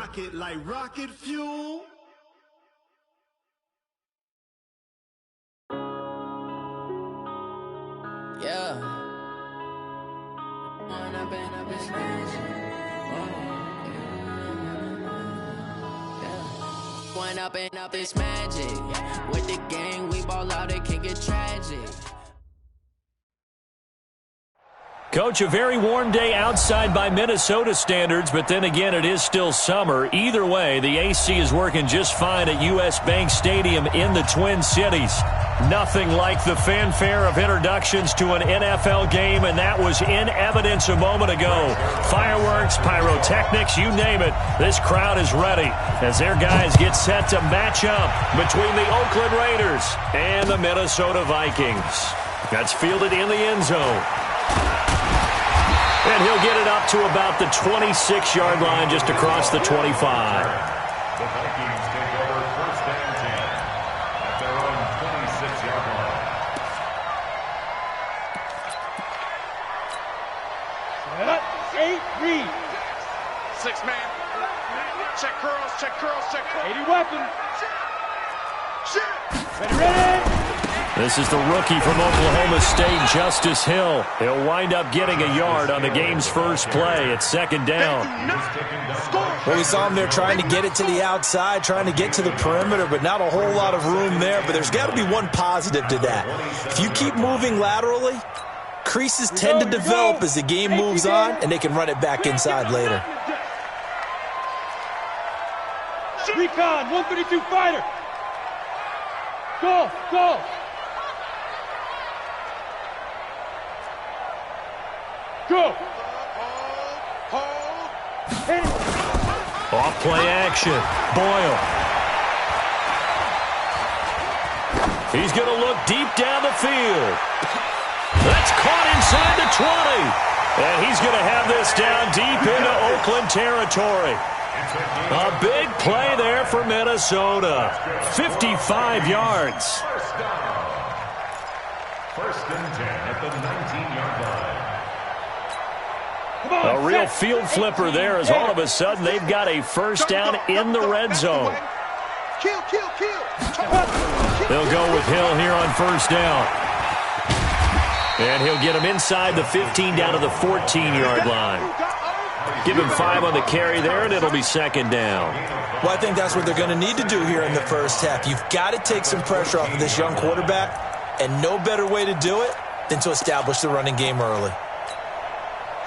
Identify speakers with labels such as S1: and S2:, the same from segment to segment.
S1: rocket like rocket fuel.
S2: Yeah. One up and up, it's magic. With the gang, we ball out, it can get tragic.
S3: Coach, a very warm day outside by Minnesota standards, but then again, it is still summer. Either way, the AC is working just fine at U.S. Bank Stadium in the Twin Cities. Nothing like the fanfare of introductions to an NFL game, and that was in evidence a moment ago. Fireworks, pyrotechnics, you name it. This crowd is ready as their guys get set to match up between the Oakland Raiders and the Minnesota Vikings. That's fielded in the end zone. And he'll get it up to about the 26-yard line, just across the 25.
S4: The Vikings take over first and 10 at their own 26-yard line.
S5: Set up, 8, read.
S6: 6-man. Check curls, check curls, check curls.
S5: 80 weapon.
S6: Shit.
S5: Ready.
S3: This is the rookie from Oklahoma State, Justice Hill. He'll wind up getting a yard on the game's first play. It's second down.
S7: Well, we saw him there trying to get it to the outside, trying to get to the perimeter, but not a whole lot of room there. But there's got to be one positive to that. If you keep moving laterally, creases tend to develop as the game moves on, and they can run it back inside later.
S5: Recon, 132 fighter. Go, go. Go.
S3: Off play action. Boyle. He's going to look deep down the field. That's caught inside the 20. And he's going to have this down deep into Oakland territory. A big play there for Minnesota. 55 yards.
S4: First and 10 at the 19-yard line.
S3: A real field flipper there as all of a sudden they've got a first down in the red zone.
S6: Kill, kill, kill.
S3: They'll go with Hill here on first down. And he'll get him inside the 15 down to the 14-yard line. Give him 5 on the carry there, and it'll be second down.
S7: Well, I think that's what they're going to need to do here in the first half. You've got to take some pressure off of this young quarterback, and no better way to do it than to establish the running game early.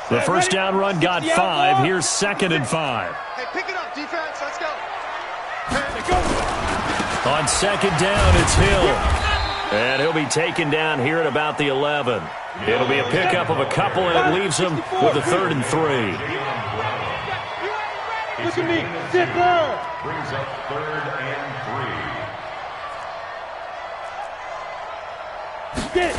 S3: The first down run got 5. Here's second and 5.
S6: Hey, pick it up, defense. Let's go.
S3: On second down, it's Hill. And he'll be taken down here at about the 11. It'll be a pickup of a couple, and it leaves him with a 3rd and 3.
S5: Look at me. Zipper.
S4: Brings up 3rd and 3.
S5: Get it.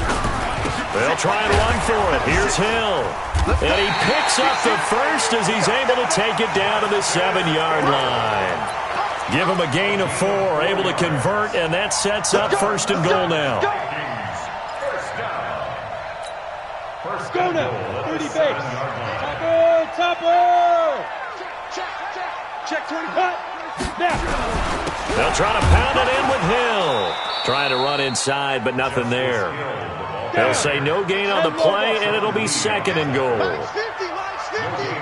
S3: They'll try and run for it. Here's Hill. And he picks up the first as he's able to take it down to the 7-yard line. Give him a gain of 4, able to convert, and that sets up first and goal now.
S4: First
S5: Go now. 30 base. Topper, topper.
S6: Check 20.
S5: Now.
S3: They'll try to pound it in with Hill. Trying to run inside, but nothing there. They'll say no gain on the play, and it'll be second and goal.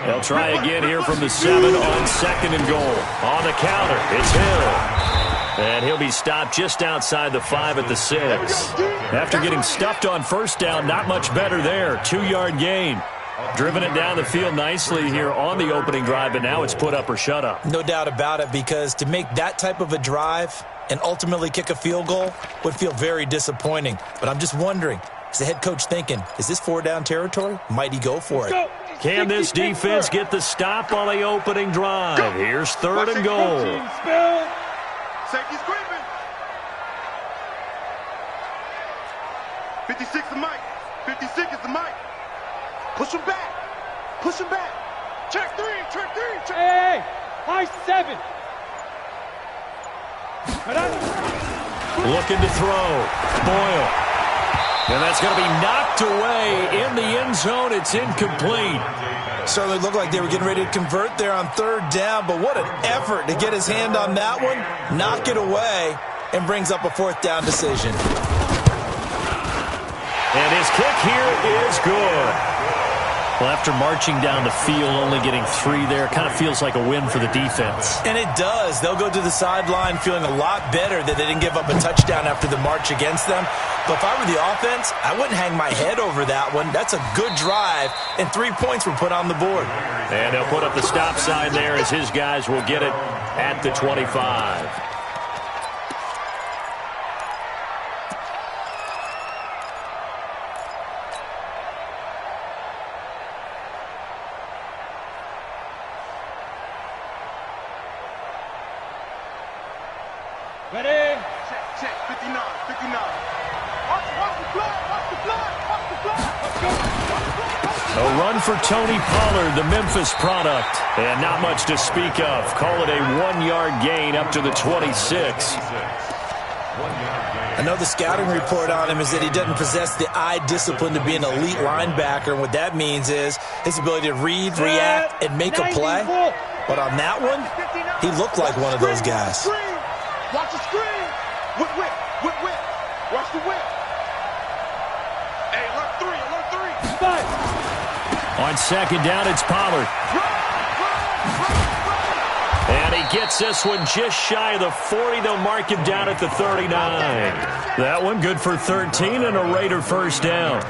S3: They'll try again here from the 7 on second and goal. On the counter, it's Hill. And he'll be stopped just outside the 5 at the 6. After getting stuffed on first down, not much better there. 2-yard gain. Driven it down the field nicely here on the opening drive, but now it's put up or shut up.
S7: No doubt about it, because to make that type of a drive and ultimately kick a field goal would feel very disappointing. But I'm just wondering, is the head coach thinking, is this 4-down territory? Might he go for it?
S3: Can this defense get the stop on the opening drive? Here's 3rd and goal.
S6: Safety's creeping. 56 is Mike. 56 is the Mike. Push him back. Push him back. Check 3. Check 3. Check.
S5: Hey, high 7.
S3: Looking to throw. Boyle. And that's going to be knocked away in the end zone. It's incomplete.
S7: Certainly looked like they were getting ready to convert there on third down, but what an effort to get his hand on that one, knock it away, and brings up a fourth down decision.
S3: And his kick here is good. Well, after marching down the field, only getting 3 there, kind of feels like a win for the defense.
S7: And it does. They'll go to the sideline feeling a lot better that they didn't give up a touchdown after the march against them. But if I were the offense, I wouldn't hang my head over that one. That's a good drive, and 3 points were put on the board.
S3: And they'll put up the stop sign there as his guys will get it at the 25.
S5: Ready?
S6: Check, 59, 59. Watch the blood, watch the blood, watch the blood. Let's go.
S3: A run for Tony Pollard, the Memphis product. And not much to speak of. Call it a 1-yard gain up to the 26.
S7: I know the scouting report on him is that he doesn't possess the eye discipline to be an elite linebacker. And what that means is his ability to read, react, and make a play. But on that one, he looked like one of those guys.
S6: Watch the screen. Whip. Watch the whip. Hey, alert 3.
S3: On second down, it's Pollard. And he gets this one just shy of the 40. They'll mark him down at the 39. That one good for 13 and a Raider first down.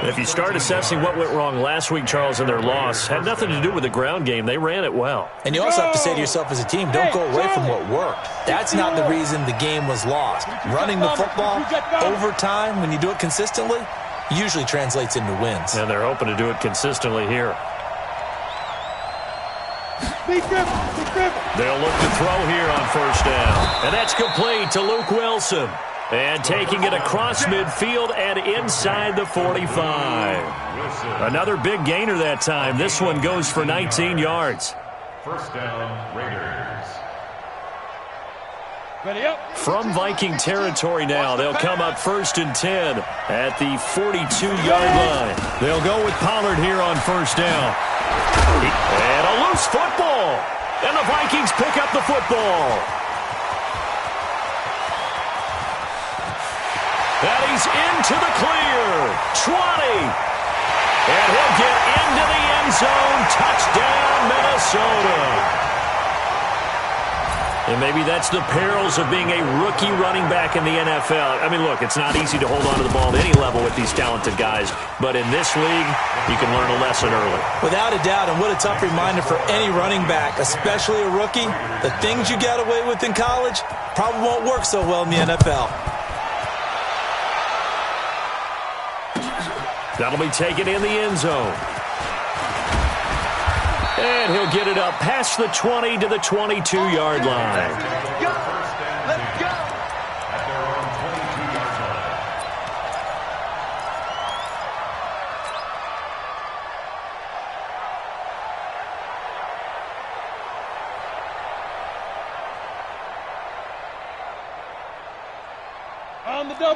S3: If you start assessing what went wrong last week, Charles, in their loss, had nothing to do with the ground game. They ran it well.
S7: And you also have to say to yourself as a team, don't go away from what worked. That's not the reason the game was lost. Running the football over time, when you do it consistently, usually translates into wins.
S3: And they're hoping to do it consistently here. They'll look to throw here on first down. And that's complete to Luke Wilson. And taking it across midfield and inside the 45. Another big gainer that time. This one goes for 19 yards.
S4: First down, Raiders.
S5: Ready up.
S3: From Viking territory now, they'll come up first and 10 at the 42-yard line. They'll go with Pollard here on first down. And a loose football. And the Vikings pick up the football. And he's into the clear. 20. And he'll get into the end zone. Touchdown, Minnesota. And maybe that's the perils of being a rookie running back in the NFL. I mean, look, it's not easy to hold on to the ball at any level with these talented guys. But in this league, you can learn a lesson early.
S7: Without a doubt, and what a tough reminder for any running back, especially a rookie. The things you got away with in college probably won't work so well in the NFL.
S3: That'll be taken in the end zone. And he'll get it up past the 20 to the 22-yard line.
S6: Let's go.
S4: At their own 22-yard line.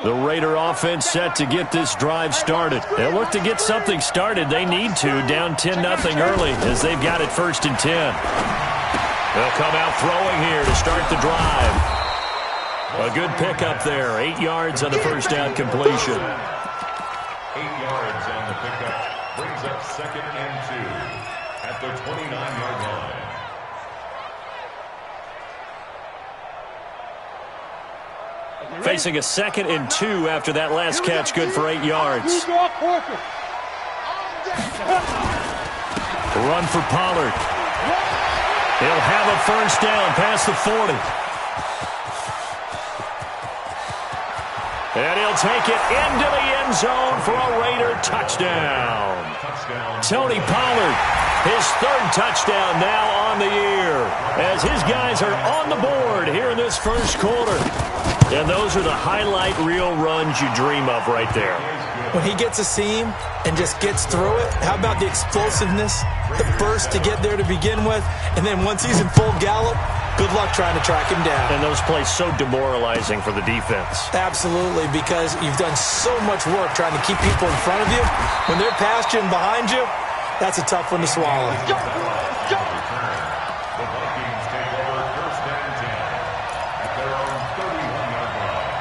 S3: The Raider offense set to get this drive started. They'll look to get something started. They need to, down 10-0 early as they've got it first and 10. They'll come out throwing here to start the drive. A good pickup there, 8 yards on the first down completion.
S4: 8 yards on the pickup brings up second and 2 at the 29-yard line.
S3: Facing a second and 2 after that last catch, good for 8 yards. Run for Pollard. He'll have a first down past the 40. And he'll take it into the end zone for a Raider touchdown. Tony Pollard, his third touchdown now on the year, as his guys are on the board here in this first quarter. And those are the highlight reel runs you dream of right there.
S7: When he gets a seam and just gets through it, how about the explosiveness, the burst to get there to begin with, and then once he's in full gallop, good luck trying to track him down.
S3: And those plays so demoralizing for the defense.
S7: Absolutely, because you've done so much work trying to keep people in front of you. When they're past you and behind you, That's a tough one to swallow.
S4: The Vikings take over first and 10 at their own 31-yard line.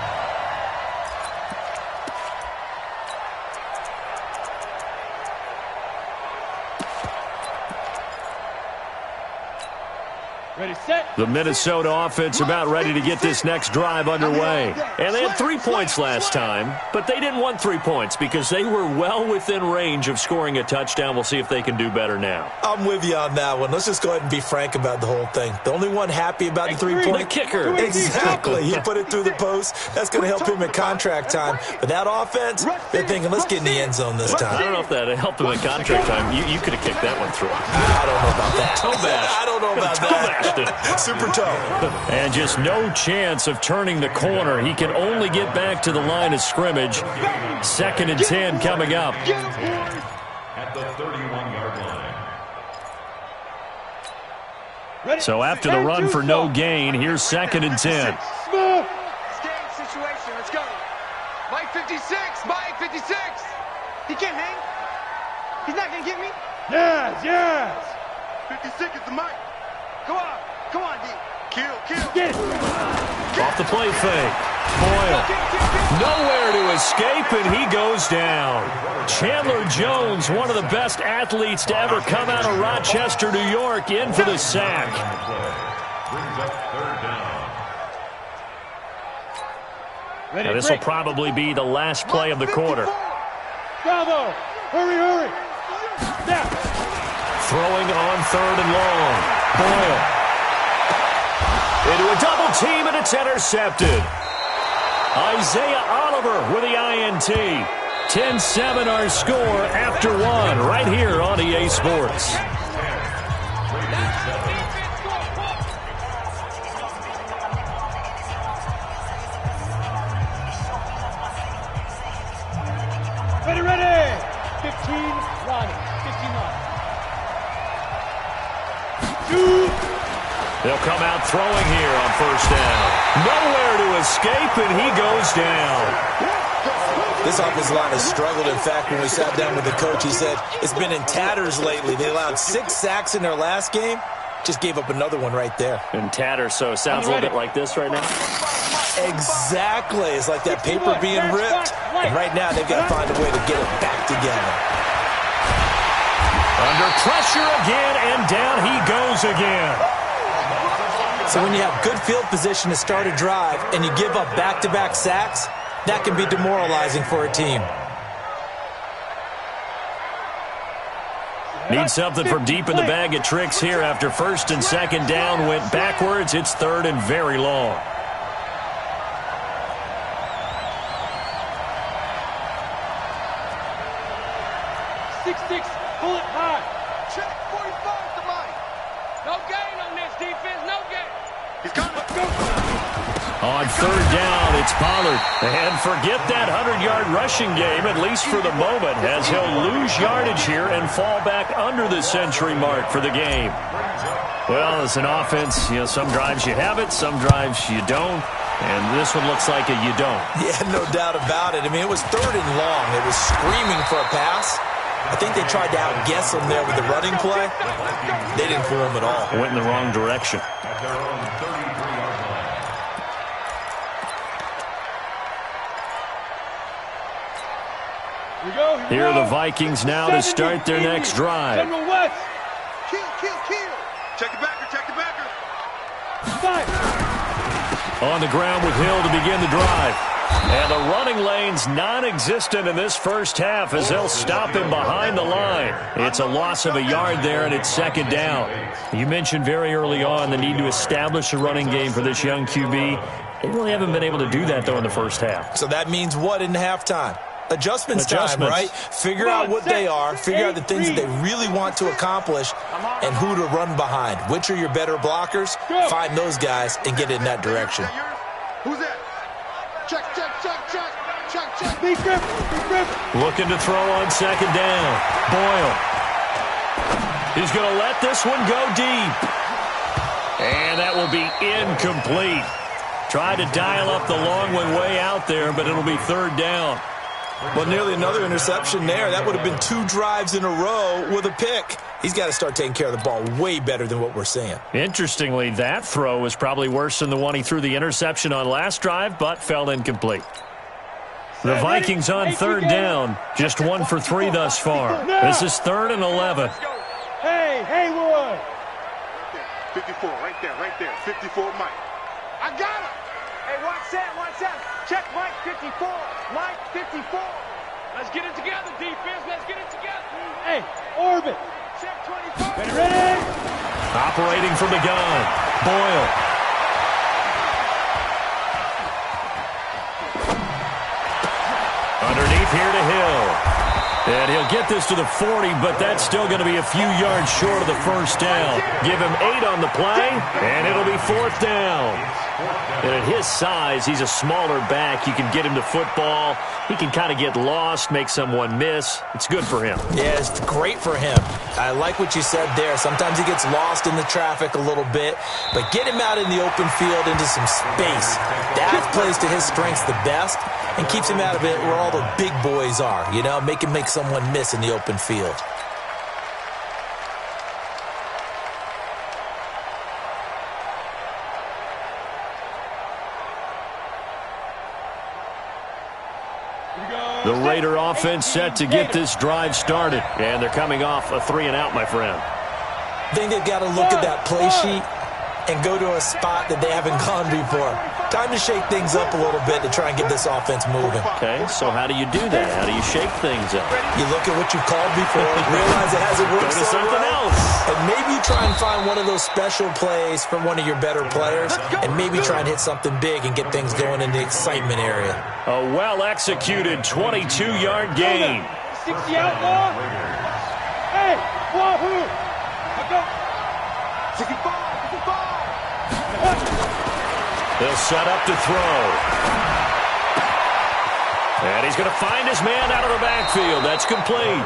S5: Ready, set.
S3: The Minnesota offense about ready to get this next drive underway. And they had 3 points last time, but they didn't want 3 points because they were well within range of scoring a touchdown. We'll see if they can do better now.
S7: I'm with you on that one. Let's just go ahead and be frank about the whole thing. The only one happy about the 3-point
S3: The kicker.
S7: Exactly. He put it through the post. That's going to help him at contract time. But that offense, they're thinking, let's get in the end zone this time.
S3: I don't know if that helped him at contract time. You could have kicked that one through.
S7: I don't know about that.
S3: Toe bash.
S7: I don't know about
S3: Toe
S7: that.
S3: bashed it.
S7: Super toe.
S3: And just no chance of turning the corner. He can only get back to the line of scrimmage. 2nd and 10 coming up.
S4: At the 31-yard line.
S3: So after the run for no gain, here's 2nd and 10.
S6: Stay situation. Let's go. Mike 56. Mike 56. He can't hang. He's not going to get me.
S5: Yes, yes.
S6: 56 is the mic. Go on. Come on, D. Kill.
S5: Get it.
S3: Off the play fake. Boyle. Nowhere to escape, and he goes down. Chandler Jones, one of the best athletes to ever come out of Rochester, New York, in for the sack.
S4: Brings up third down.
S3: Now, this will probably be the last play of the quarter.
S5: Bravo. Hurry. Snap.
S3: Throwing on 3rd and long. Boyle. Into a double team, and it's intercepted. Isaiah Oliver with the INT. 10-7 our score after 1 right here on EA Sports.
S5: Ready. 15 line. 15 line. 2.
S3: They'll come out throwing here on 1st down. Nowhere to escape, and he goes down.
S7: This offensive line has struggled. In fact, when we sat down with the coach, he said it's been in tatters lately. They allowed 6 sacks in their last game. Just gave up another one right there.
S3: In tatters, so it sounds a little bit like this right now.
S7: Exactly. It's like that paper being ripped. And right now, they've got to find a way to get it back together.
S3: Under pressure again, and down he goes again.
S7: So when you have good field position to start a drive and you give up back-to-back sacks, that can be demoralizing for a team.
S3: Need something from deep in the bag of tricks here after 1st and 2nd down went backwards. It's 3rd and very long.
S5: Pull it high.
S6: Check 45 to Mike.
S5: No gain on this defense. No gain.
S6: He's coming.
S5: Go.
S3: On 3rd down, it's Pollard. And forget that 100-yard rushing game, at least for the moment, as he'll lose yardage here and fall back under the century mark for the game. Well, as an offense, some drives you have it, some drives you don't. And this one looks like a you don't.
S7: Yeah, no doubt about it. I mean, it was 3rd and long. It was screaming for a pass. I think they tried to outguess him there with the running play. They didn't fool him at all.
S3: Went in the wrong direction.
S4: At their own 33-yard line.
S3: Here are the Vikings now to start their next drive.
S5: General West.
S6: Kill. Check the backer.
S3: On the ground with Hill to begin the drive. And the running lane's non-existent in this first half as they'll stop him behind the line. It's a loss of a yard there, and it's 2nd down. You mentioned very early on the need to establish a running game for this young QB. They really haven't been able to do that, though, in the first half.
S7: So that means what in halftime? Adjustments time, right? Figure out what they are, figure out the things that they really want to accomplish, and who to run behind. Which are your better blockers? Find those guys and get in that direction.
S6: Who's that? Check.
S5: Be grip.
S3: Looking to throw on 2nd down. Boyle. He's going to let this one go deep. And that will be incomplete. Tried to dial up the long one way out there, but it'll be 3rd down.
S7: Well, nearly another interception there. That would have been 2 drives in a row with a pick. He's got to start taking care of the ball way better than what we're seeing.
S3: Interestingly, that throw was probably worse than the one he threw the interception on last drive, but fell incomplete. The Vikings on third down, just 1 for 3 thus far. This is 3rd and 11.
S5: Hey, Haywood.
S6: 54, right there. 54, Mike. I got him.
S5: Hey, watch that. Check Mike 54. Mike 54. Let's get it together, defense. Let's get it together. Hey, orbit. Check 24. Ready?
S3: Operating from the gun, Boyle. Underneath here to Hill. And he'll get this to the 40, but that's still going to be a few yards short of the first down. Give him 8 on the play, and it'll be 4th down. And at his size, he's a smaller back. You can get him to football. He can kind of get lost, make someone miss. It's good for him.
S7: Yeah, it's great for him. I like what you said there. Sometimes he gets lost in the traffic a little bit, but get him out in the open field into some space. That plays to his strengths the best and keeps him out of it where all the big boys are, you know, make him make someone miss in the open field.
S3: The Raider offense set to get this drive started. And they're coming off a 3-and-out, my friend.
S7: I think they've got to look at that play sheet and go to a spot that they haven't gone before. Time to shake things up a little bit to try and get this offense moving.
S3: Okay, so how do you do that? How do you shake things up?
S7: You look at what you've called before, realize it hasn't worked
S3: Go to something else.
S7: And maybe you try and find one of those special plays from one of your better players, and maybe try and hit something big and get things going in the excitement area.
S3: A well-executed 22-yard gain.
S5: 60 outlaw. Hey, wahoo. Go.
S6: 65.
S3: They'll set up to throw. And he's going to find his man out of the backfield. That's complete.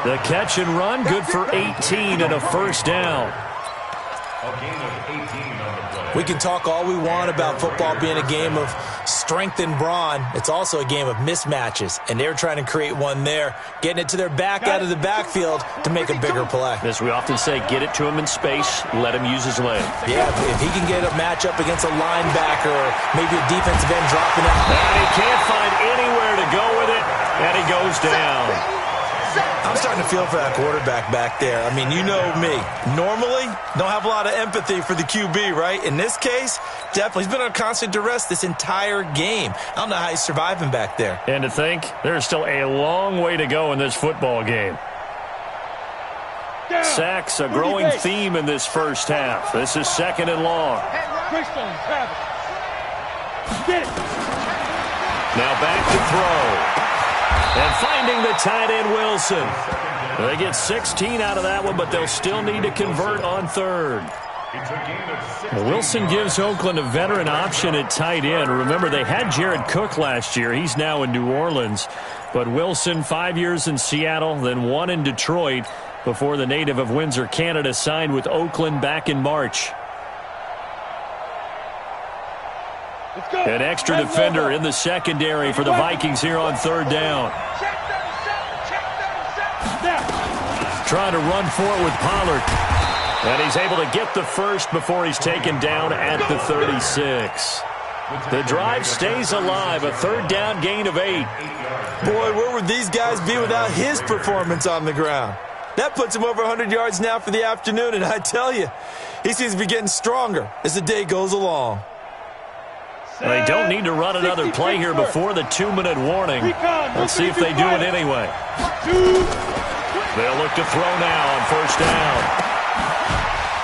S3: The catch and run, good for 18 and a first down.
S4: A gain of 18 on the play.
S7: We can talk all we want about football being a game of strength and brawn. It's also a game of mismatches, and they're trying to create one there, getting it to their back out of the backfield to make a bigger play.
S3: As we often say, get it to him in space, let him use his leg.
S7: Yeah, if he can get a matchup against a linebacker or maybe a defensive end dropping out.
S3: And he can't find anywhere to go with it, and he goes down.
S7: I'm starting to feel for that quarterback back there. I mean, you know me. Normally, don't have a lot of empathy for the QB, right? In this case, definitely. He's been on constant duress this entire game. I don't know how he's surviving back there.
S3: And to think, there's still a long way to go in this football game. Sacks, a growing theme in this first half. This is 2nd and long.
S5: Get it.
S3: Now back to throw. And finding the tight end, Wilson. They get 16 out of that one, but they'll still need to convert on 3rd. Wilson gives Oakland a veteran option at tight end. Remember, they had Jared Cook last year. He's now in New Orleans. But Wilson, 5 years in Seattle, then 1 in Detroit before the native of Windsor, Canada, signed with Oakland back in March. An extra defender in the secondary for the Vikings here on 3rd down. Trying to run for it with Pollard. And he's able to get the first before he's taken down at the 36. The drive stays alive, a 3rd down gain of 8.
S7: Boy, where would these guys be without his performance on the ground? That puts him over 100 yards now for the afternoon, and I tell you, he seems to be getting stronger as the day goes along.
S3: They don't need to run another play here before the 2-minute warning. Let's see if they do it anyway. They'll look to throw now on 1st down.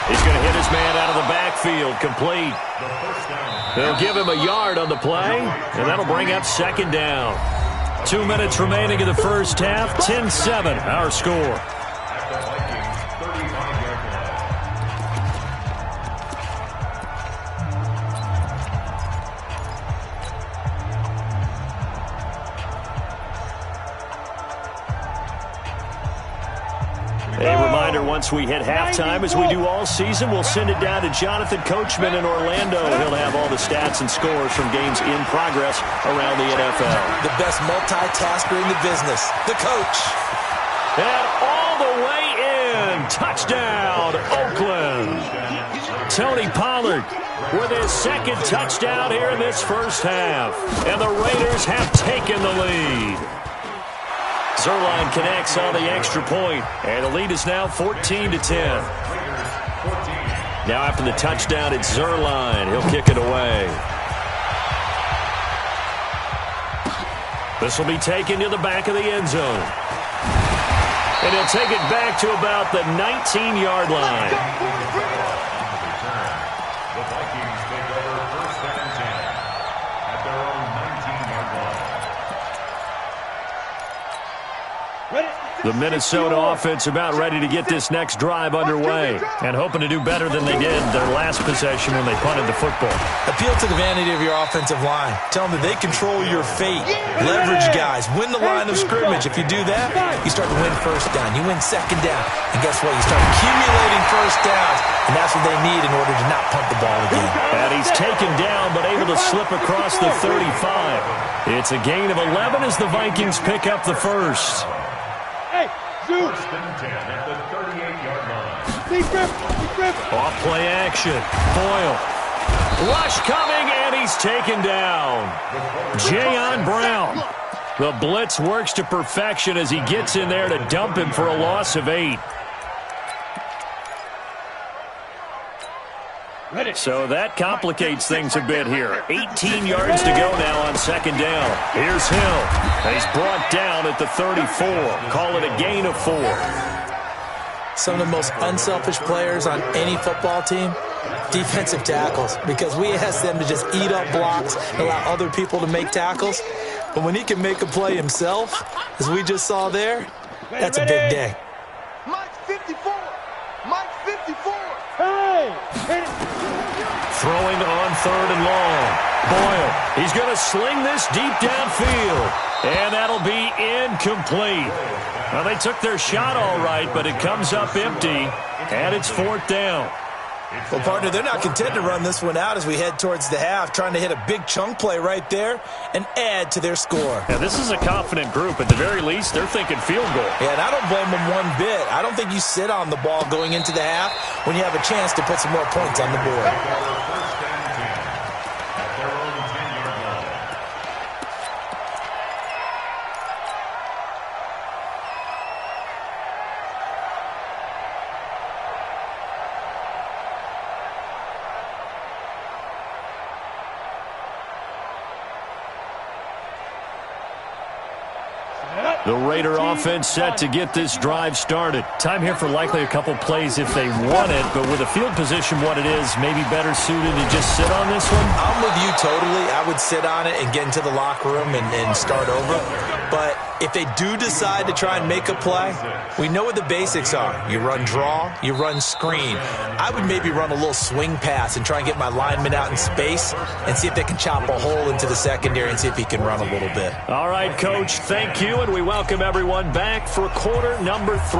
S3: He's going to hit his man out of the backfield, complete. They'll give him a yard on the play, and that'll bring up 2nd down. 2 minutes remaining in the first half, 10-7, our score. once we hit halftime, as we do all season, we'll send it down to Jonathan Coachman in Orlando. He'll have all the stats and scores from games in progress around the NFL.
S7: The best multitasker in the business, the coach.
S3: And all the way in. Touchdown, Oakland. Tony Pollard with his second touchdown here in this first half. And the Raiders have taken the lead. Zuerlein connects on the extra point, and the lead is now 14-10. Now after the touchdown, it's Zuerlein. He'll kick it away. This will be taken to the back of the end zone. And he'll take it back to about the 19-yard line.
S4: The Vikings take over first and 10 at their own 19-yard line.
S3: The Minnesota offense about ready to get this next drive underway and hoping to do better than they did their last possession when they punted the football.
S7: Appeal to the vanity of your offensive line. Tell them that they control your fate. Leverage guys. Win the line of scrimmage. If you do that, you start to win first down. You win second down. And guess what? You start accumulating first downs. And that's what they need in order to not punt the ball again.
S3: And he's taken down but able to slip across the 35. It's a gain of 11 as the Vikings pick up the first.
S4: First and 10 at the 38-yard line.
S3: Off play action. Boyle. Rush coming, and he's taken down. Jayon Brown. The blitz works to perfection as he gets in there to dump him for a loss of 8. So that complicates things a bit here. 18 yards to go now on second down. Here's Hill. He's brought down at the 34. Call it a gain of 4.
S7: Some of the most unselfish players on any football team, defensive tackles, because we ask them to just eat up blocks and allow other people to make tackles. But when he can make a play himself, as we just saw there, that's a big day.
S6: Mike 54. Mike 54.
S3: Throwing on third and long. Boyle, he's going to sling this deep downfield. And that'll be incomplete. Well, they took their shot all right, but it comes up empty. And it's fourth down.
S7: Well, partner, they're not content to run this one out as we head towards the half, trying to hit a big chunk play right there and add to their score.
S3: Yeah, this is a confident group. At the very least, they're thinking field goal.
S7: Yeah, and I don't blame them one bit. I don't think you sit on the ball going into the half when you have a chance to put some more points on the board.
S4: First and 10 at their own 10-yard line.
S3: The Raider offense set to get this drive started. Time here for likely a couple plays if they want it, but with the field position what it is, maybe better suited to just sit on this one?
S7: I'm with you totally. I would sit on it and get into the locker room and start over. But if they do decide to try and make a play, we know what the basics are. You run draw, you run screen. I would maybe run a little swing pass and try and get my lineman out in space and see if they can chop a hole into the secondary and see if he can run a little bit.
S3: All right, Coach, thank you, and we welcome everyone back for quarter number 3.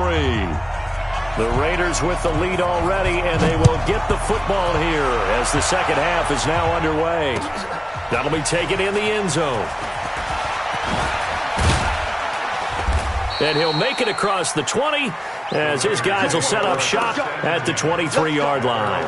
S3: The Raiders with the lead already, and they will get the football here as the second half is now underway. That'll be taken in the end zone. And he'll make it across the 20 as his guys will set up shop at the 23-yard line.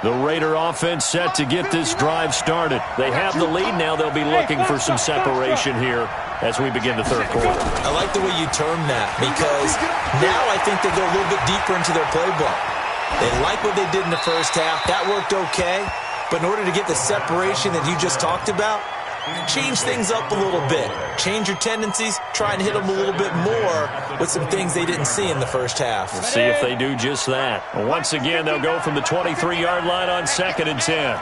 S3: The Raider offense set to get this drive started. They have the lead. Now they'll be looking for some separation here as we begin the third quarter.
S7: I like the way you term that because now I think they go a little bit deeper into their playbook. They like what they did in the first half. That worked okay. But in order to get the separation that you just talked about, change things up a little bit. Change your tendencies. Try and hit them a little bit more with some things they didn't see in the first half.
S3: We'll see if they do just that. Once again, they'll go from the 23-yard line on 2nd and 10.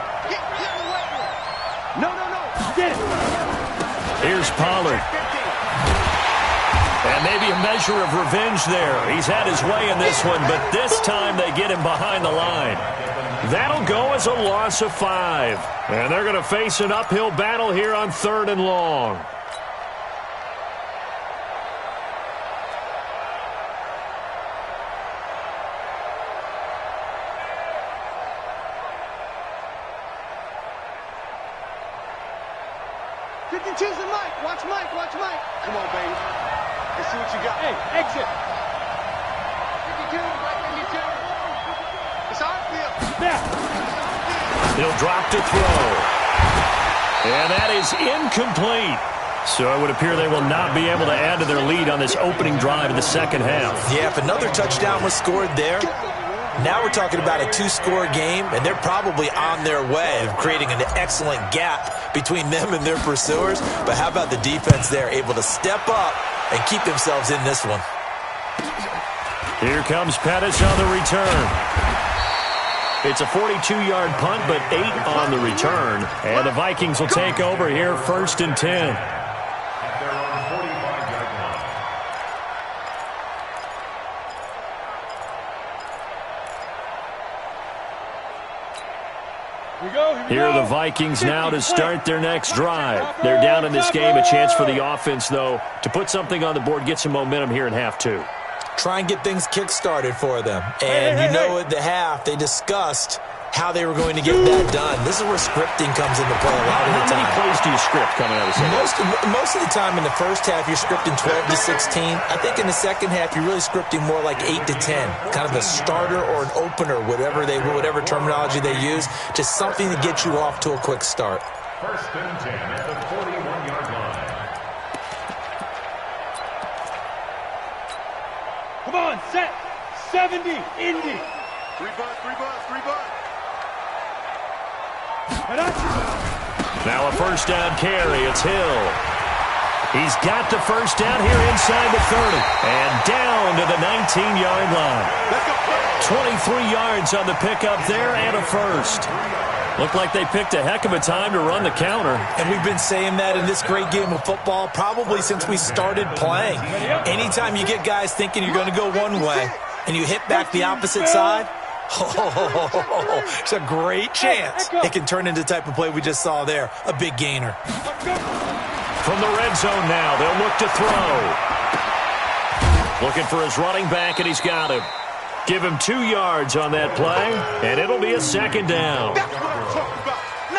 S5: No. Get it.
S3: Here's Pollard. And maybe a measure of revenge there. He's had his way in this one, but this time they get him behind the line. That'll go as a loss of 5. And they're going to face an uphill battle here on 3rd and long.
S5: Choosing Mike. Watch Mike. Watch Mike.
S6: Come on, baby. Let's see what you got.
S5: Hey, exit.
S6: 52, Mike 52. It's our field.
S5: There.
S3: He'll drop to throw. And that is incomplete. So it would appear they will not be able to add to their lead on this opening drive in the second half.
S7: Yeah, if another touchdown was scored there, now we're talking about a 2-score game, and they're probably on their way of creating an excellent gap between them and their pursuers. But how about the defense there, able to step up and keep themselves in this one?
S3: Here comes Pettis on the return. It's a 42-yard punt, but 8 on the return. And the Vikings will take over here, 1st and 10. Here are the Vikings now to start their next drive. They're down in this game. A chance for the offense, though, to put something on the board, get some momentum here in half 2.
S7: Try and get things kick-started for them. And you know at the half, they discussed how they were going to get that done. This is where scripting comes into play a lot of the time.
S3: How many plays do you script coming out of the second?
S7: Most of the time in the first half, you're scripting 12 to 16. I think in the second half, you're really scripting more like 8 to 10. Kind of a starter or an opener, whatever terminology they use. Just something to get you off to a quick start.
S4: 1st and 10 at the 41-yard line.
S5: Come on, set. 70, Indy.
S6: 3 bucks, 3 bucks, 3 bucks.
S3: Now a 1st down carry. It's Hill. He's got the 1st down here inside the 30. And down to the 19-yard line. 23 yards on the pickup there and a 1st. Looked like they picked a heck of a time to run the counter.
S7: And we've been saying that in this great game of football probably since we started playing. Anytime you get guys thinking you're going to go one way and you hit back the opposite side, it's a great chance it can turn into the type of play we just saw there, a big gainer.
S3: From the red zone now, they'll look to throw. Looking for his running back, and he's got him. Give him 2 yards on that play, and it'll be a 2nd down.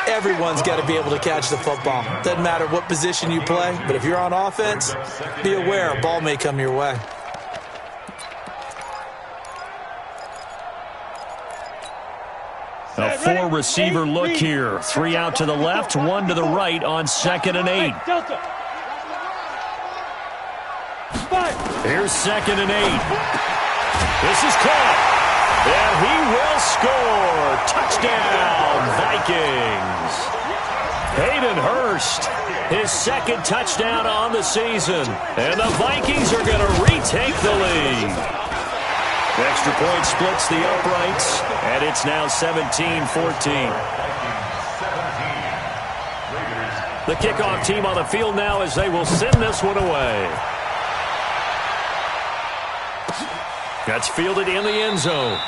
S7: Everyone's got to be able to catch the football. Doesn't matter what position you play, but if you're on offense, be aware a ball may come your way.
S3: A 4-receiver look here. 3 out to the left, 1 to the right on 2nd and 8. Here's 2nd and 8. This is caught. And he will score. Touchdown, Vikings. Hayden Hurst, his 2nd touchdown on the season. And the Vikings are going to retake the lead. Extra point splits the uprights, and it's now 17-14. The kickoff team on the field now as they will send this one away. That's fielded in the end zone.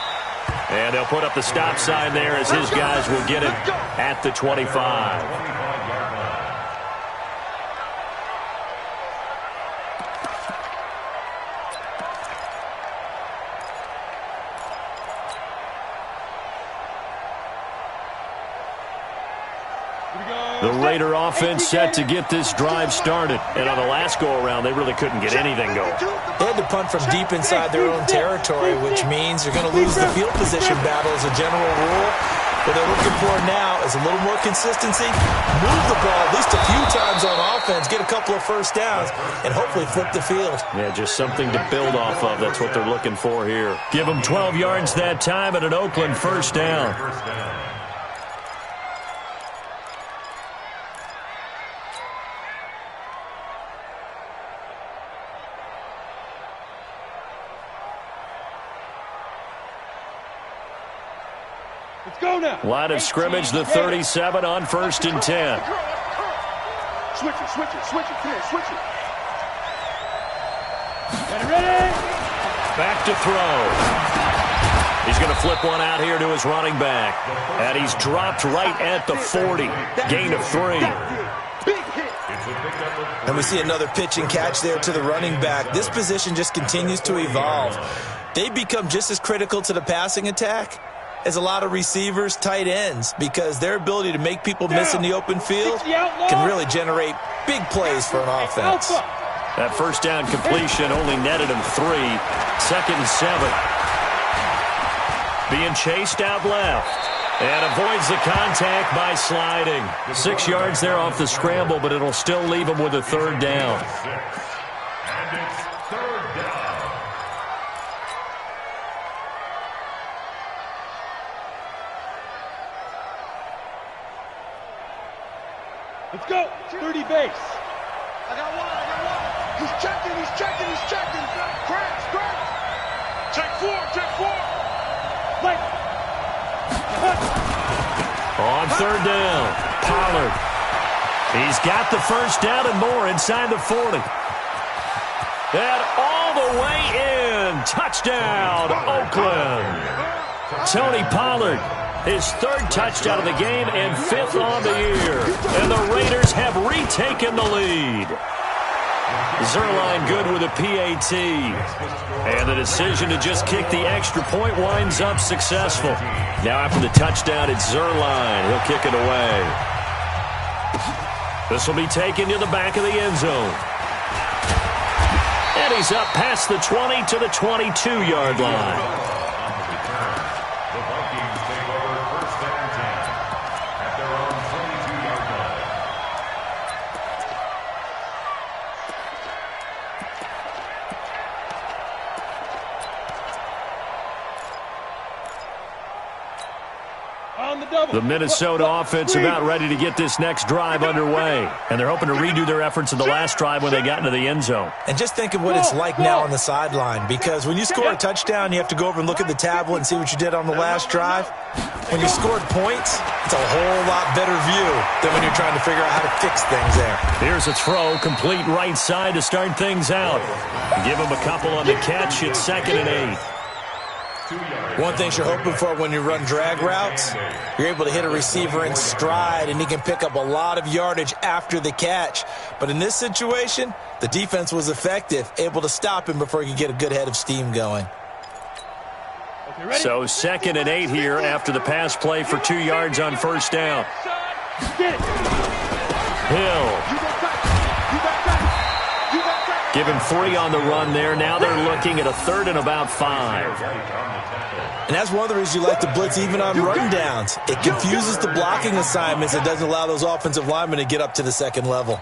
S3: And they'll put up the stop sign there as his guys will get it at the 25. The Raider offense set to get this drive started. And on the last go-around, they really couldn't get anything going.
S7: They had to punt from deep inside their own territory, which means they're going to lose the field position battle as a general rule. What they're looking for now is a little more consistency, move the ball at least a few times on offense, get a couple of 1st downs, and hopefully flip the field.
S3: Yeah, just something to build off of. That's what they're looking for here. Give them 12 yards that time at an Oakland 1st down. Line of scrimmage, the 37 on 1st and 10.
S6: Switch it, switch it, switch it, come on, switch it.
S3: Back to throw. He's going to flip one out here to his running back. And he's dropped right at the 40. Gain of 3.
S7: And we see another pitch and catch there to the running back. This position just continues to evolve. They become just as critical to the passing attack as a lot of receivers, tight ends, because their ability to make people miss in the open field can really generate big plays for an offense.
S3: That first down completion only netted him 3. 2nd and 7. Being chased out left. And avoids the contact by sliding. 6 yards there off the scramble, but it'll still leave him with a 3rd down.
S4: And it's 3rd down.
S5: Let's go. 30 base.
S6: I got one. He's checking. Scratch. Check 4.
S5: Like.
S3: On 3rd down, Pollard. He's got the first down and more inside the 40. And all the way in. Touchdown, Oakland. Tony Pollard, his 3rd touchdown of the game and 5th on the year. And the Raiders have retaken the lead. Zuerlein good with a PAT. And the decision to just kick the extra point winds up successful. Now after the touchdown, it's Zuerlein. He'll kick it away. This will be taken to the back of the end zone. And he's up past the 20 to the 22-yard line.
S4: The Vikings take over 1st and 10 at their own 22-yard line.
S3: The Minnesota offense about ready to get this next drive underway. And they're hoping to redo their efforts in the last drive when they got into the end zone.
S7: And just think of what it's like now on the sideline, because when you score a touchdown, you have to go over and look at the tablet and see what you did on the last drive. When you scored points, it's a whole lot better view than when you're trying to figure out how to fix things there.
S3: Here's a throw, complete right side to start things out. Give him a couple on the catch. It's 2nd and 8.
S7: One thing you're hoping for when you run drag routes, you're able to hit a receiver in stride, and he can pick up a lot of yardage after the catch. But in this situation, the defense was effective, able to stop him before he could get a good head of steam going.
S3: So 2nd and 8 here after the pass play for 2 yards on 1st down. Hill. Give him 3 on the run there. Now they're looking at a 3rd and about 5.
S7: And that's one of the reasons you like to blitz even on rundowns. It confuses the blocking assignments. It doesn't allow those offensive linemen to get up to the 2nd level.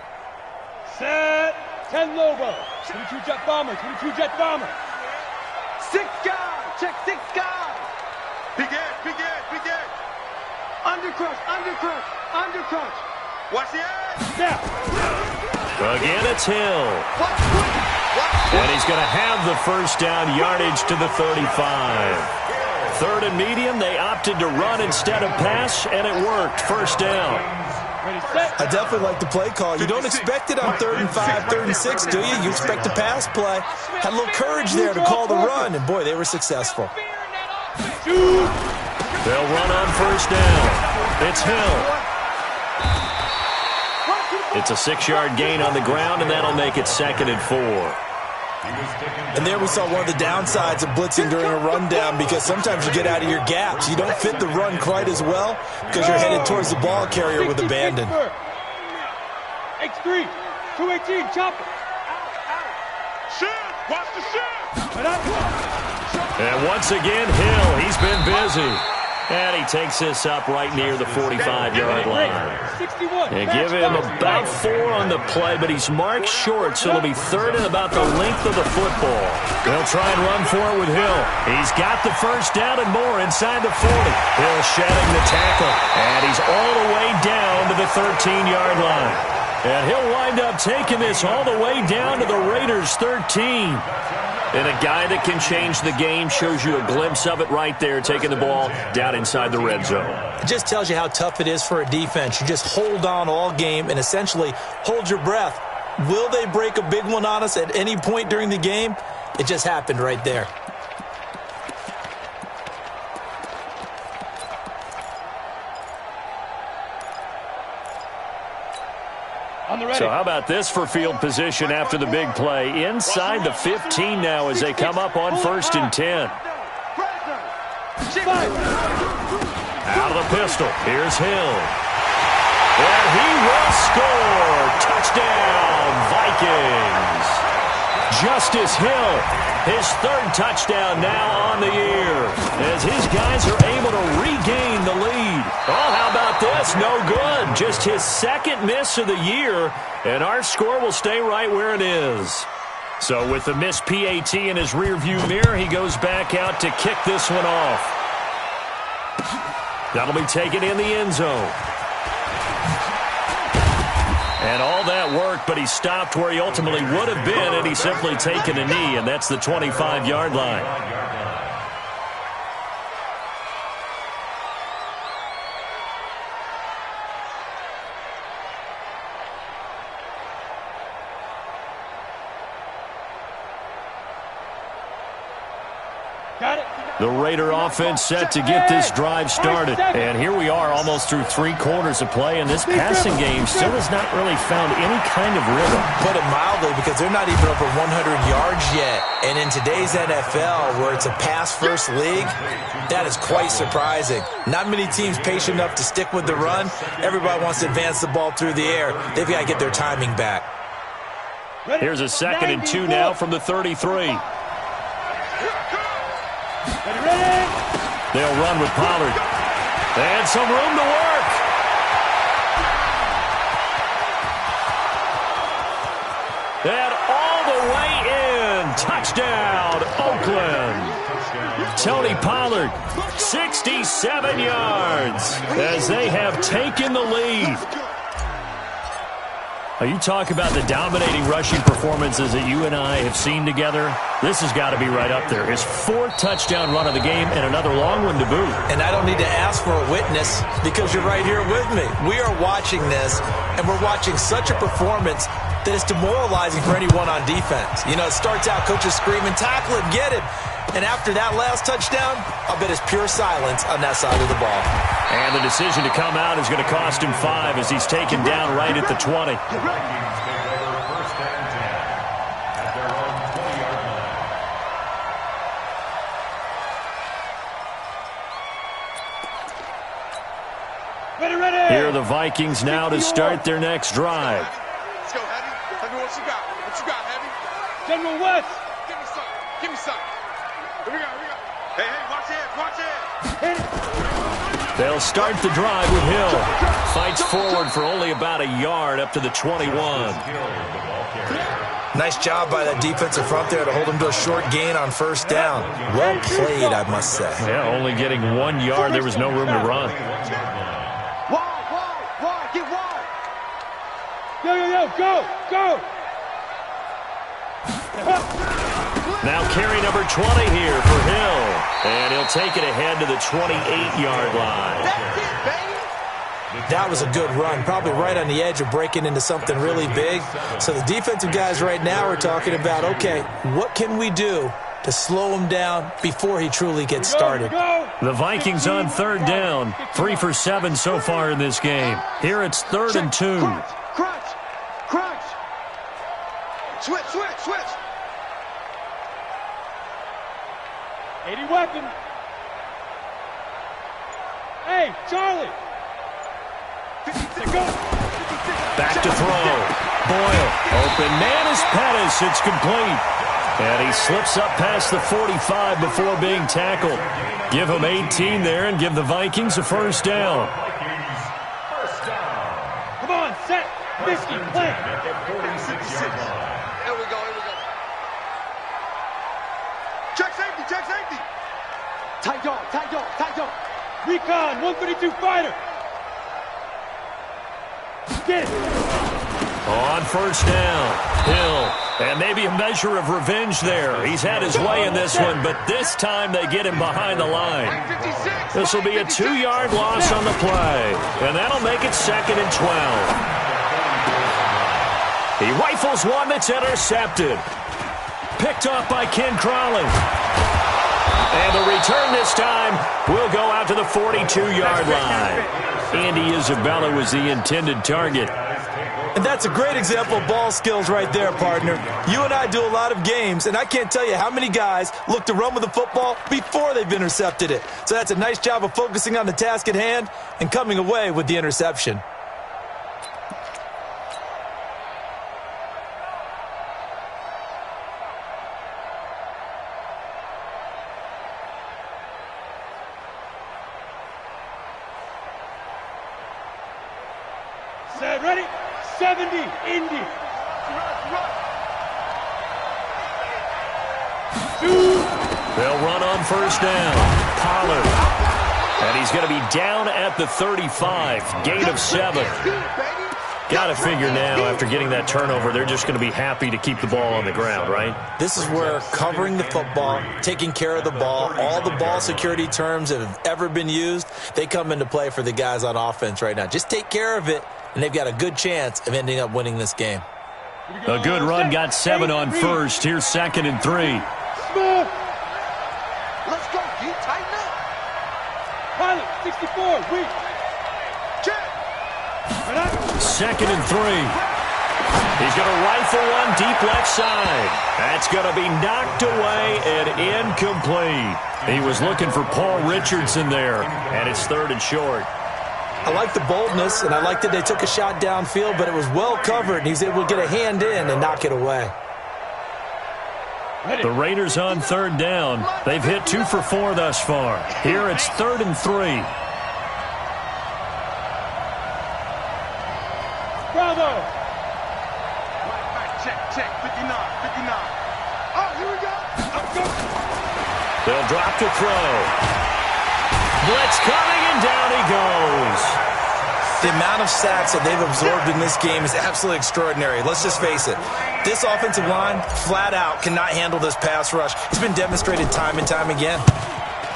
S5: Set. 10 Lobo. 22 jet bomber. 22 jet bomber.
S6: 6 guys. Check 6 guys. Big edge. Undercrush. Watch the edge.
S5: Now.
S3: Again, it's Hill. And he's going to have the first down, yardage to the 35. 3rd and medium, they opted to run instead of pass, and it worked. First down.
S7: I definitely like the play call. You don't expect it on 3rd and 5, 3rd and 6, do you? You expect a pass play. Had a little courage there to call the run, and boy, they were successful.
S3: They'll run on first down. It's Hill. It's a 6-yard gain on the ground, and that'll make it 2nd and 4.
S7: And there we saw one of the downsides of blitzing during a rundown, because sometimes you get out of your gaps. You don't fit the run quite as well because you're headed towards the ball carrier with abandon.
S5: X3, 218, chop it.
S6: Shoot! Watch the shoot!
S3: And once again, Hill, he's been busy. And he takes this up right near the 45-yard line. And give him about 4 on the play, but he's marked short, so it'll be 3rd and about the length of the football. They'll try and run for it with Hill. He's got the first down and more inside the 40. Hill shedding the tackle, and he's all the way down to the 13-yard line. And he'll wind up taking this all the way down to the Raiders' 13. And a guy that can change the game, shows you a glimpse of it right there, taking the ball down inside the red zone.
S7: It just tells you how tough it is for a defense. You just hold on all game and essentially hold your breath. Will they break a big one on us at any point during the game? It just happened right there.
S3: So how about this for field position after the big play? Inside the 15 now as they come up on 1st and 10. Out of the pistol. Here's Hill. And he will score. Touchdown, Vikings. Justice Hill, his 3rd touchdown now on the year, as his guys are able to regain the lead. Oh, how about this? No good. Just his 2nd miss of the year, and our score will stay right where it is. So with the missed PAT in his rearview mirror, he goes back out to kick this one off. That'll be taken in the end zone. And all that work, but he stopped where he ultimately would have been, and he's simply taken a knee, and that's the 25-yard line.
S5: Got it.
S3: The Raider offense set to get this drive started. And here we are almost through 3 quarters of play, and this passing game still has not really found any kind of rhythm.
S7: Put it mildly, because they're not even over 100 yards yet. And in today's NFL, where it's a pass-first league, that is quite surprising. Not many teams patient enough to stick with the run. Everybody wants to advance the ball through the air. They've got to get their timing back.
S3: Here's a 2nd and 2 now from the 33. They'll run with Pollard. And some room to work. And all the way in. Touchdown, Oakland. Tony Pollard, 67 yards as they have taken the lead. You talk about the dominating rushing performances that you and I have seen together. This has got to be right up there. His 4th touchdown run of the game and another long one to boot.
S7: And I don't need to ask for a witness because you're right here with me. We are watching this, and we're watching such a performance that is demoralizing for anyone on defense. You know, it starts out coaches screaming, tackle him, get him. And after that last touchdown, I'll bet it's pure silence on that side of the ball.
S3: And the decision to come out is going to cost him 5 as he's taken down right at the 20. Here are the Vikings now to start their next drive.
S6: Let's go, Heavy. Heavy, what you got? What you got, Heavy?
S5: General West.
S6: Give me something. Give me something. Here we go. Here we go. Hey, watch it. Watch it.
S3: They'll start the drive with Hill. Fights forward for only about a yard up to the 21.
S7: Nice job by that defensive front there to hold him to a short gain on 1st down. Well played, I must say.
S3: Yeah, only getting 1 yard. There was no room to run.
S5: Wide, get wide. Yo, go.
S3: Now carry number 20 here for Hill. And he'll take it ahead to the 28-yard line.
S7: That was a good run, probably right on the edge of breaking into something really big. So the defensive guys right now are talking about, okay, what can we do to slow him down before he truly gets started?
S3: The Vikings on 3rd down, 3 for 7 so far in this game. Here it's 3rd and 2.
S6: Crunch. Switch.
S5: 80 weapon. Hey, Charlie.
S3: Back to throw. Boyle. Open man is Pettis. It's complete. And he slips up past the 45 before being tackled. Give him 18 there and give the Vikings a 1st down.
S5: Come on, set. Biscuit, play.
S6: Here we go. Check safety.
S5: Tight dog. Recon, 132 fighter. Get it.
S3: On 1st down, Hill. And maybe a measure of revenge there. He's had his way in this one, but this time they get him behind the line. This will be a 2-yard loss on the play. And that'll make it 2nd and 12. He rifles one that's intercepted. picked off by Ken Crawley. And the return this time will go out to the 42-yard line. Andy Isabella was the intended target.
S7: And that's a great example of ball skills right there, partner. You and I do a lot of games, and I can't tell you how many guys look to run with the football before they've intercepted it. So that's a nice job of focusing on the task at hand and coming away with the interception.
S5: Set, ready? 70, Indy.
S3: They'll run on first down. Pollard. And he's going to be down at the 35. Gain of 7. Got to figure now, after getting that turnover, they're just going to be happy to keep the ball on the ground, right?
S7: This is where covering the football, taking care of the ball, all the ball security terms that have ever been used, they come into play for the guys on offense right now. Just take care of it, and they've got a good chance of ending up winning this game.
S3: A good run got 7 on first. Here's 2nd and 3.
S6: Let's go, D. Tighten up.
S5: Pilot, 64, weak.
S6: Check.
S3: 2nd and 3. He's going to rifle one deep left side. That's going to be knocked away and incomplete. He was looking for Paul Richardson there, and it's 3rd and short.
S7: I like the boldness, and I like that they took a shot downfield, but it was well covered, and he's able to get a hand in and knock it away.
S3: The Raiders on 3rd down. They've hit 2 for 4 thus far. Here it's 3rd and 3.
S5: Bravo.
S6: Check, 59. Oh, here we go. Let's go.
S3: They'll drop to throw. Blitz coming, and down he goes.
S7: The amount of sacks that they've absorbed in this game is absolutely extraordinary. Let's just face it. This offensive line, flat out, cannot handle this pass rush. It's been demonstrated time and time again.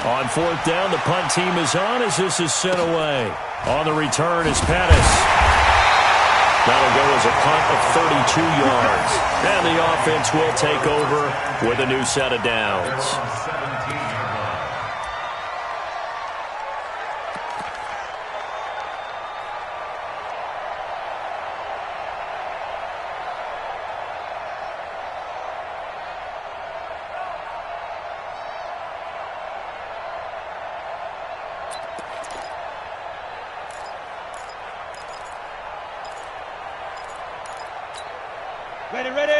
S3: On 4th down, the punt team is on as this is sent away. On the return is Pettis. That'll go as a punt of 32 yards. And the offense will take over with a new set of downs.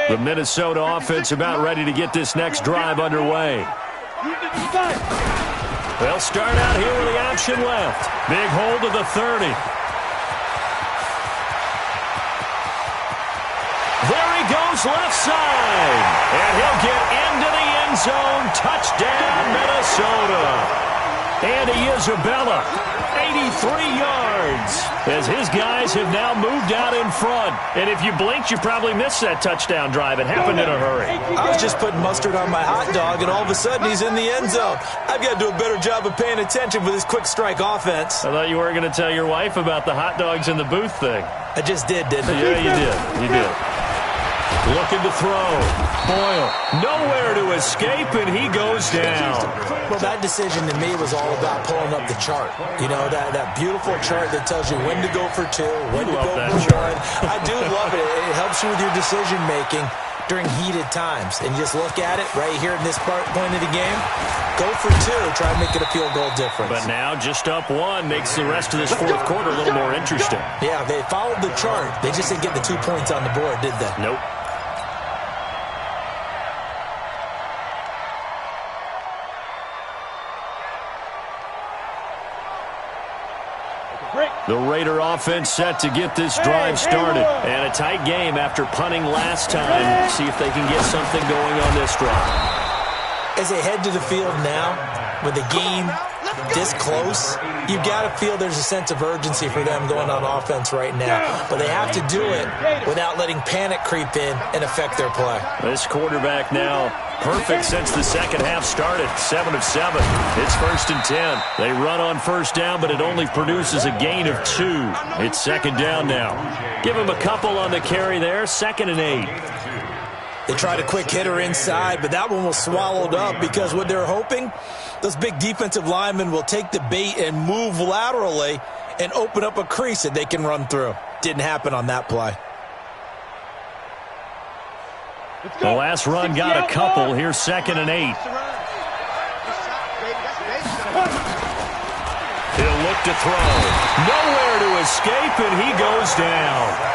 S3: The Minnesota offense about ready to get this next drive underway. They'll start out here with the option left. Big hold to the 30. There he goes left side. And he'll get into the end zone. Touchdown, Minnesota. Andy Isabella, 83 yards, as his guys have now moved out in front. And if you blinked, you probably missed that touchdown drive. It happened in a hurry.
S7: I was just putting mustard on my hot dog, and all of a sudden he's in the end zone. I've got to do a better job of paying attention with this quick strike offense.
S3: I thought you weren't going to tell your wife about the hot dogs in the booth thing.
S7: I just did, didn't I?
S3: Yeah, you did. You did. Looking to throw. Boyle, nowhere to escape, and he goes down.
S7: Well, that decision to me was all about pulling up the chart. You know, that beautiful chart that tells you when to go for 2, when to go for 1. I do love it. It helps you with your decision-making during heated times. And you just look at it right here in this point of the game. Go for 2. Try and make it a field goal difference.
S3: But now just up 1 makes the rest of this 4th quarter a little more interesting.
S7: Yeah, they followed the chart. They just didn't get the 2 points on the board, did they?
S3: Nope. The Raider offense set to get this drive started. And a tight game after punting last time. See if they can get something going on this drive.
S7: As they head to the field now, with the game this close, you've got to feel there's a sense of urgency for them going on offense right now. But they have to do it without letting panic creep in and affect their play. This quarterback now perfect since the second half started. 7 of 7. It's 1st and 10. They run on first down, but it only produces a gain of 2. It's 2nd down now. Give him a couple on the carry there. 2nd and 8. They tried a quick hitter inside, but that one was swallowed up because what they're hoping, those big defensive linemen will take the bait and move laterally and open up a crease that they can run through. Didn't happen on that play.
S3: The last run got a couple. Here's 2nd and 8. He'll look to throw. Nowhere to escape, and he goes down.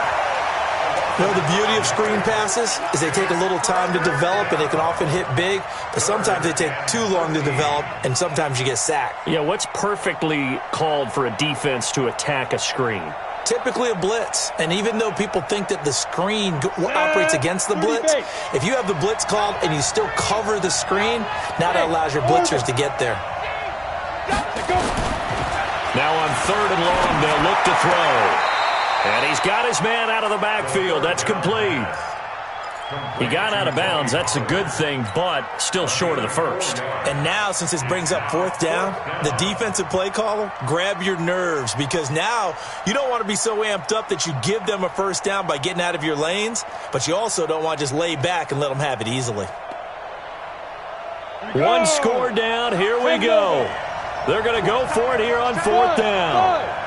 S7: You know, the beauty of screen passes is they take a little time to develop, and they can often hit big, but sometimes they take too long to develop, and sometimes you get sacked.
S3: Yeah, what's perfectly called for a defense to attack a screen?
S7: Typically a blitz, and even though people think that the screen operates against the blitz, if you have the blitz called and you still cover the screen, now that allows your blitzers to get there.
S3: Now on 3rd and long, they'll look to throw. And he's got his man out of the backfield. That's complete. He got out of bounds. That's a good thing, but still short of the first.
S7: And now, since this brings up 4th down, the defensive play caller, grab your nerves, because now you don't want to be so amped up that you give them a 1st down by getting out of your lanes, but you also don't want to just lay back and let them have it easily.
S3: One score down. Here we go. They're going to go for it here on 4th down.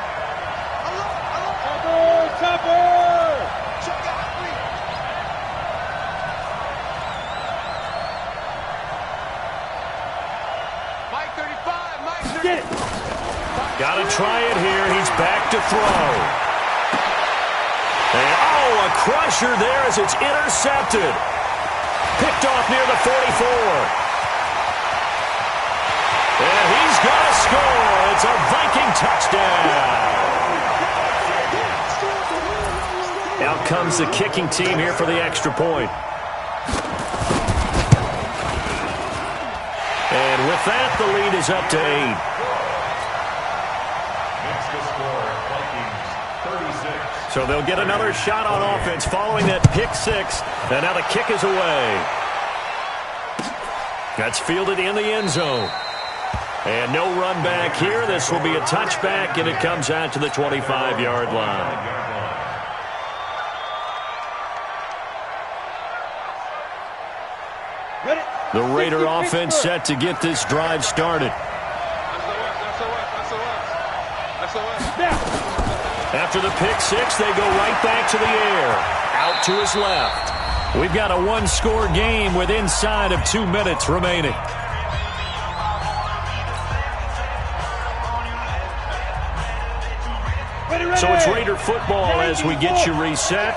S3: Got to try it here. He's back to throw. And, oh, a crusher there as it's intercepted. Picked off near the 44. And he's going to score. It's a Viking touchdown. Out comes the kicking team here for the extra point. And with that, the lead is up to 8. So they'll get another shot on offense following that pick 6. And now the kick is away. That's fielded in the end zone. And no run back here. This will be a touchback, and it comes out to the 25-yard line. The Raider offense set to get this drive started. After the pick 6, they go right back to the air. Out to his left. We've got a one-score game with inside of 2 minutes remaining. So it's Raider football as we get you reset.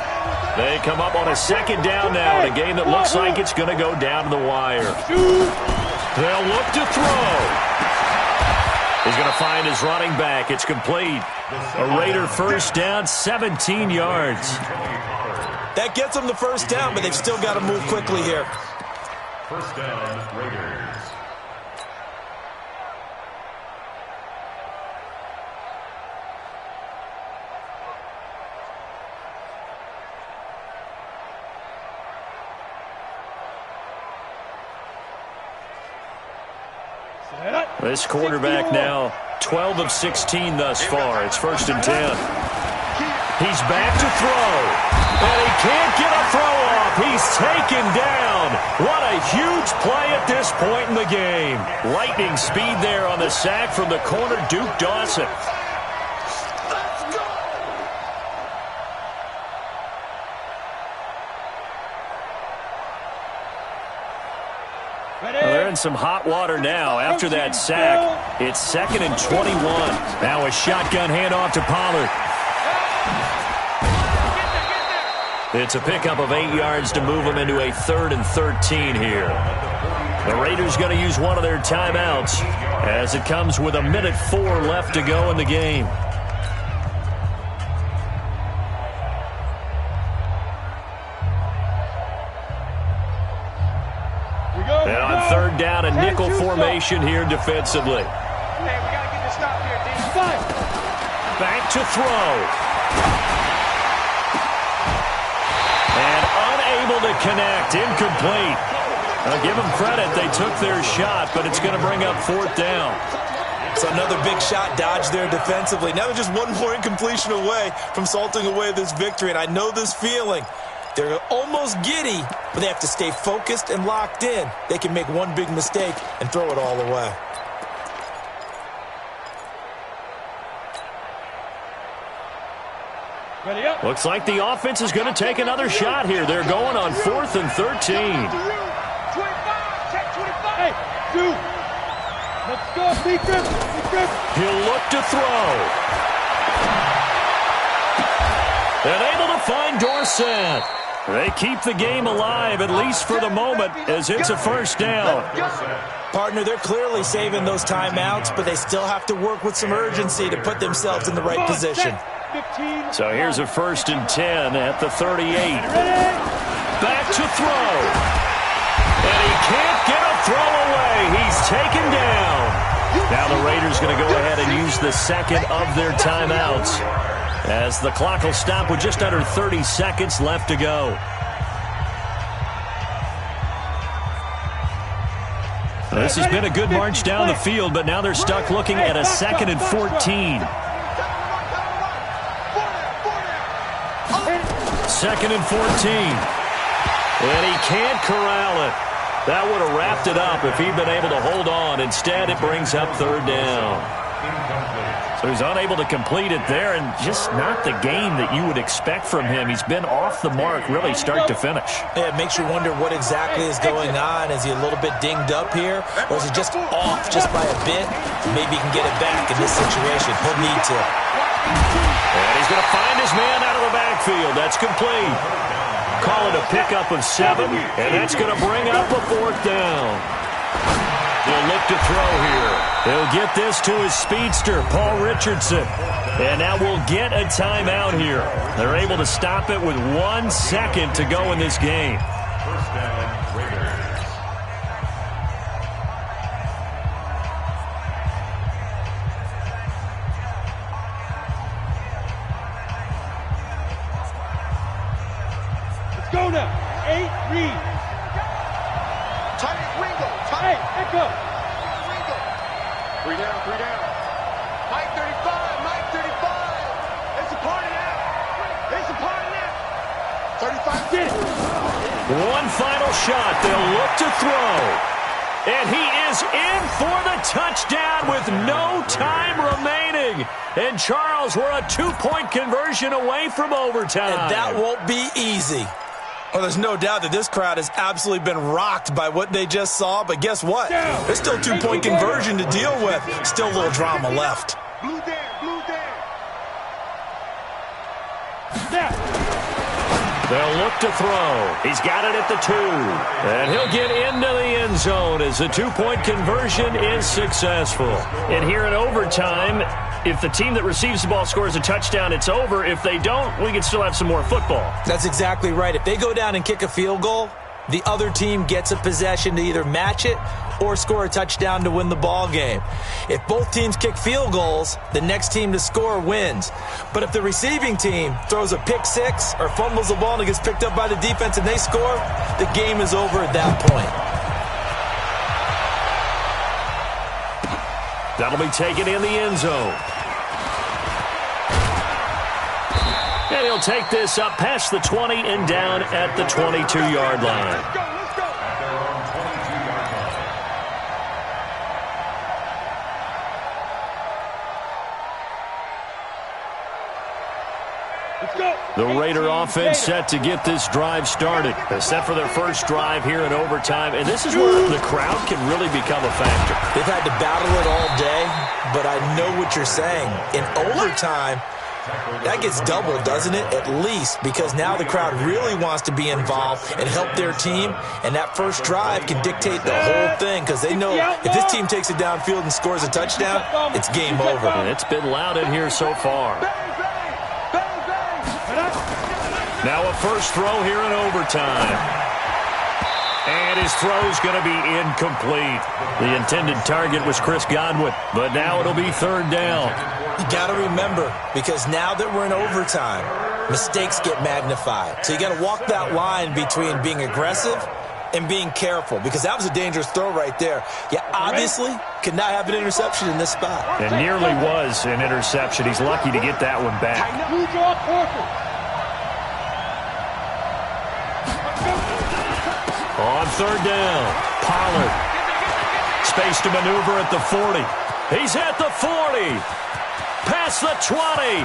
S3: They come up on a 2nd down now in a game that looks like it's going to go down to the wire. They'll look to throw. He's going to find his running back. It's complete. A Raider 1st down, 17 yards.
S7: That gets them the 1st down, but they've still got to move quickly here.
S4: 1st down, Raiders.
S3: This quarterback now 12 of 16 thus far. It's 1st and 10. He's back to throw. And he can't get a throw off. He's taken down. What a huge play at this point in the game. Lightning speed there on the sack from the corner, Duke Dawson. They're in some hot water now after that sack. It's 2nd and 21. Now a shotgun handoff to Pollard. It's a pickup of 8 yards to move them into a 3rd and 13 here. The Raiders going to use one of their timeouts as it comes with 1:04 left to go in the game. And on 3rd down, a nickel formation here defensively.
S5: Hey, we got to get this stop here, D.
S3: Back to throw. And unable to connect. Incomplete. I'll give them credit. They took their shot, but it's going to bring up 4th down.
S7: So another big shot dodged there defensively. Now they're just one more incompletion away from salting away this victory. And I know this feeling. They're almost giddy, but they have to stay focused and locked in. They can make one big mistake and throw it all away.
S3: Looks like the offense is going to take another shot here. They're going on 4th and 13.
S5: 25, check 25. Hey, dude. Let's go, defense.
S3: He'll look to throw. And able to find Dorsett. They keep the game alive, at least for the moment, as it's a first down.
S7: Partner, they're clearly saving those timeouts, but they still have to work with some urgency to put themselves in the right position.
S3: So here's a 1st and 10 at the 38. Back to throw. And he can't get a throw away. He's taken down. Now the Raiders going to go ahead and use the second of their timeouts, as the clock will stop with just under 30 seconds left to go. This has been a good march down the field, but now they're stuck looking at a 2nd and 14. 2nd and 14. And he can't corral it. That would have wrapped it up if he'd been able to hold on. Instead, it brings up 3rd down. So he's unable to complete it there, and just not the game that you would expect from him. He's been off the mark really start to finish.
S7: Yeah, it makes you wonder what exactly is going on. Is he a little bit dinged up here, or is he just off just by a bit? Maybe he can get it back in this situation. He'll need to.
S3: And he's going to find his man out of the backfield. That's complete. Call it a pickup of 7, and that's going to bring up a 4th down. He'll look to throw here. He'll get this to his speedster, Paul Richardson. And now we'll get a timeout here. They're able to stop it with 1 second to go in this game.
S4: First down, Raiders.
S5: Let's go now. 8, read.
S6: Tight end, Ringo.
S5: Hey, echo.
S6: Ringo. 3 down, 3 down. Mike 35, Mike 35. It's a party now. It's a party now. 35.
S5: Get it.
S3: One final shot. They'll look to throw. And he is in for the touchdown with no time remaining. And Charles, we're a 2-point conversion away from overtime.
S7: And that won't be easy. Well, there's no doubt that this crowd has absolutely been rocked by what they just saw. But guess what? There's still 2-point conversion to deal with. Still a little drama left.
S6: Blue down, blue down.
S5: Snap.
S3: They'll look to throw. He's got it at the 2. And he'll get into the end zone as the 2-point conversion is successful. And here in overtime, if the team that receives the ball scores a touchdown, it's over. If they don't, we can still have some more football.
S7: That's exactly right. If they go down and kick a field goal, the other team gets a possession to either match it or score a touchdown to win the ball game. If both teams kick field goals, the next team to score wins. But if the receiving team throws a pick 6 or fumbles the ball and it gets picked up by the defense and they score, the game is over at that point.
S3: That'll be taken in the end zone. And he'll take this up past the 20 and down at the 22-yard line.
S5: Let's go, let's go.
S4: At their own 22-yard line.
S5: Let's go.
S3: The Raider offense set to get this drive started. They're set for their first drive here in overtime, and this is where the crowd can really become a factor.
S7: They've had to battle it all day, but I know what you're saying. In overtime, that gets doubled, doesn't it? At least, because now the crowd really wants to be involved and help their team, and that first drive can dictate the whole thing because they know if this team takes it downfield and scores a touchdown, it's game over.
S3: And it's been loud in here so far. Now a first throw here in overtime. And his throw's going to be incomplete. The intended target was Chris Godwin, but now it'll be 3rd down.
S7: You got to remember, because now that we're in overtime, mistakes get magnified. So you got to walk that line between being aggressive and being careful, because that was a dangerous throw right there. You obviously could not have an interception in this spot.
S3: It nearly was an interception. He's lucky to get that one back.
S5: Blue draw, Corker.
S3: On third down, Pollard. Space to maneuver at the 40. He's at the 40. Past the 20.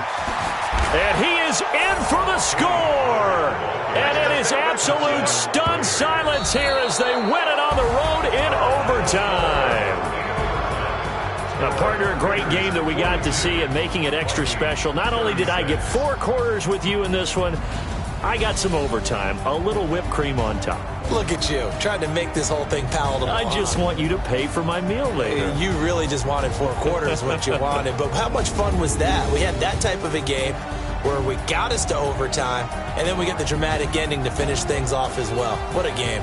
S3: And he is in for the score. And it is absolute stunned silence here as they win it on the road in overtime. Now, partner, a great game that we got to see and making it extra special. Not only did I get 4 quarters with you in this one, I got some overtime, a little whipped cream on top.
S7: Look at you, trying to make this whole thing palatable.
S3: I just want you to pay for my meal later.
S7: You really just wanted 4 quarters what you wanted. But how much fun was that? We had that type of a game where we got us to overtime, and then we get the dramatic ending to finish things off as well. What a game.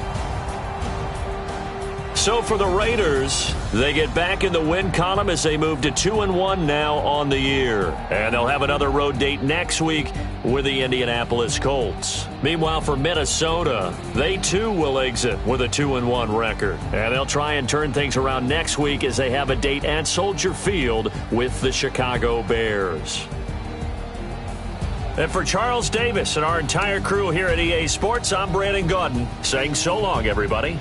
S3: So for the Raiders, they get back in the win column as they move to 2-1 now on the year. And they'll have another road date next week with the Indianapolis Colts. Meanwhile, for Minnesota, they too will exit with a 2-1 record. And they'll try and turn things around next week as they have a date at Soldier Field with the Chicago Bears. And for Charles Davis and our entire crew here at EA Sports, I'm Brandon Gaudin saying so long, everybody.